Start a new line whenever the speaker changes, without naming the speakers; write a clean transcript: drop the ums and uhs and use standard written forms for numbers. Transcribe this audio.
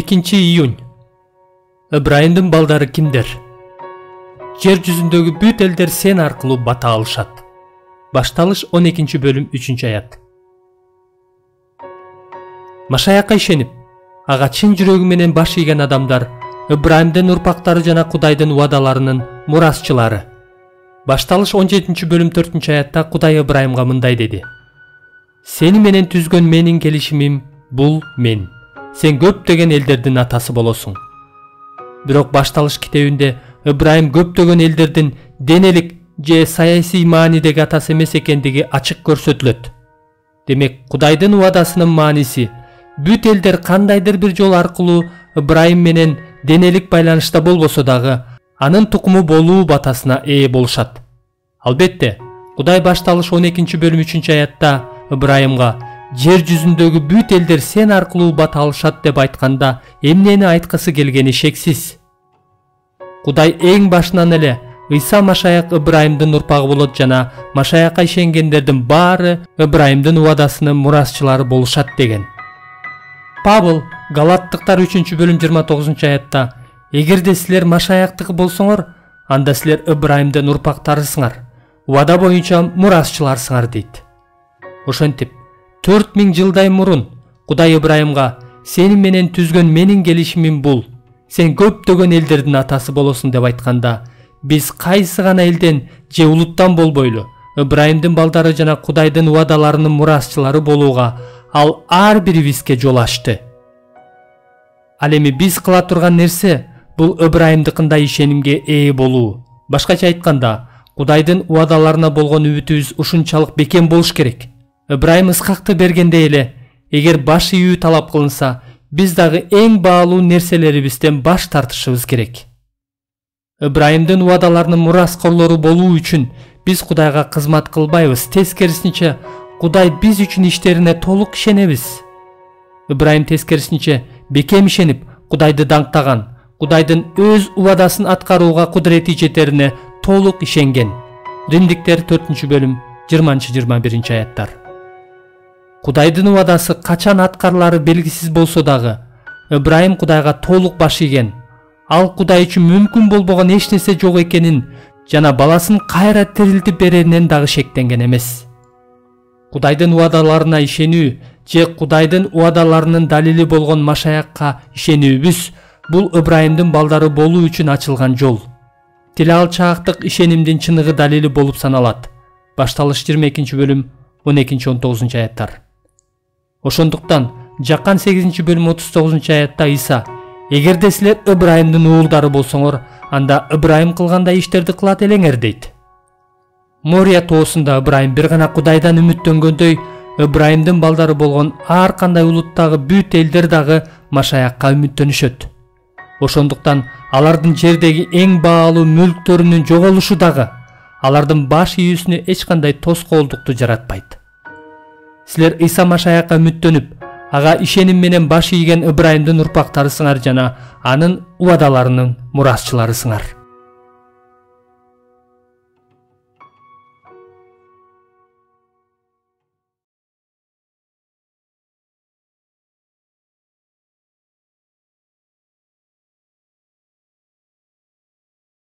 2-июнь. Ыбрайымдын балдары кимдер? Жер жүзүндөгү бүт элдер сен аркылуу бата алышат. Башталыш 12 бөлүм 3 аят. Машаякка ишенип, ага чын жүрөгү менен баш ийген адамдар Ыбрайымдын урпактары жана Кудайдын убадаларынын мурасчылары. Башталыш 17 бөлүм 4 аятта Кудай Ыбрайымга мындай деди: Сени менен түзгөн менин келишимим бул мен. Сен көптөгөн элдердин атасы болосуң. Бирок башталыш китебинде Ыбрайым көптөгөн элдердин денелик же саясий маанидеги атасы эмес экендиги ачык көрсөтүлөт. Демек, Кудайдын убадасынын мааниси бүт элдер кандайдыр бир жол аркылуу Ыбрайым менен денелик байланышта болбосо дагы анын тукуму болуу батасына ээ болушат. Албетте, Кудай башталыш 12 бөлүм 3 аятта Ыбрайымга жер жүзүндөгү бүт элдер сен аркылуу бата алышат деп айтканда эмнени айткысы келгени шексиз. Кудай эң башынан эле Ыйса Машаяк Ыбрайымдын урпагы болот жана Машаякка ишенгендердин баары Ыбрайымдын убадасынын мурасчылары болушат деген. Павыл Галаттыктар 3 бөлүм 29 аятта: Эгерде силер Машаяктыкы болсоңор, анда силер Ыбрайымдын урпактарысыңар, убада боюнча мурасчыларсыңар дейт. Ошентип 4000 жылдай мурун Кудай Ыбрайымга сени менен түзгөн менин келишимим бул. Сен көптөгөн элдердин атасы болосуң деп айтканда, биз кайсы гана элден же улуттан болбойлу Ыбрайымдын балдары жана Кудайдын убадаларынын мурасчылары болууга ал ар бирибизге жол ачты. Ал эми биз кыла турган нерсе бул Ыбрайымдыкындай ишенимге ээ болуу. Башкача айтканда, Кудайдын убадаларына болгон үмүтүбүз ушунчалык бекем болуш керек. Ыбрайым Исхакты бергенде эле, эгер баш ийүү талап кылынса, биз дагы эң баалуу нерселерибизден баш тартышыбыз керек. Ыбрайымдын убадаларынын мураскорлору болуу үчүн биз Кудайга кызмат кылбайбыз, тескерисинче Кудай биз үчүн иштерине толук ишенебиз. Ыбрайым тескерисинче бекем ишенип, Кудайды даңктаган, Кудайдын өз убадасын аткарууга кудурети жетерине толук ишенген. Римдиктер 4 бөлүм 20-21 аяттар. Кудайдын убадасы качан аткарылары белгисиз болсо дагы, Ыбрайым Кудайга толук баш ийген. Ал Кудай үчүн мүмкүн болбогон эч нерсе жок экенин жана баласын кайра тирилтип береринен дагы шектенген эмес. Кудайдын убадаларына ишенүү же Кудайдын убадаларынын далили болгон Машаякка ишенүүбүз бул Ыбрайымдын балдары болуу үчүн ачылган жол. Тил алчаактык ишенимдин чыныгы далили болуп саналат. Башталыш 22 бөлүм 12-19 аяттар. Ошондуктан Жаккан 8 бөлүм 39 аятта Иса: Эгерде силер Ыбрайымдын уулдары болсоңор, анда Ыбрайым кылгандай иштерди кылат элеңер дейт. Мория тоосунда Ыбрайым бир гана Кудайдан үмүттөнгөндөй, Ыбрайымдын балдары болгон ар кандай улуттагы бүт элдер дагы Машаякка үмүттөнүшөт. Ошондуктан алардын жердеги эң баалуу мүлктөрүнүн жоголушу дагы алардын баш ийүүсүнө эч кандай тоскоолдукту жаратпайт. Силер Иса Машаякка үмүттөнүп, ага ишеним менен баш ийген Ыбрайымдын урпактарысыңар жана анын убадаларынын мурасчыларысыңар.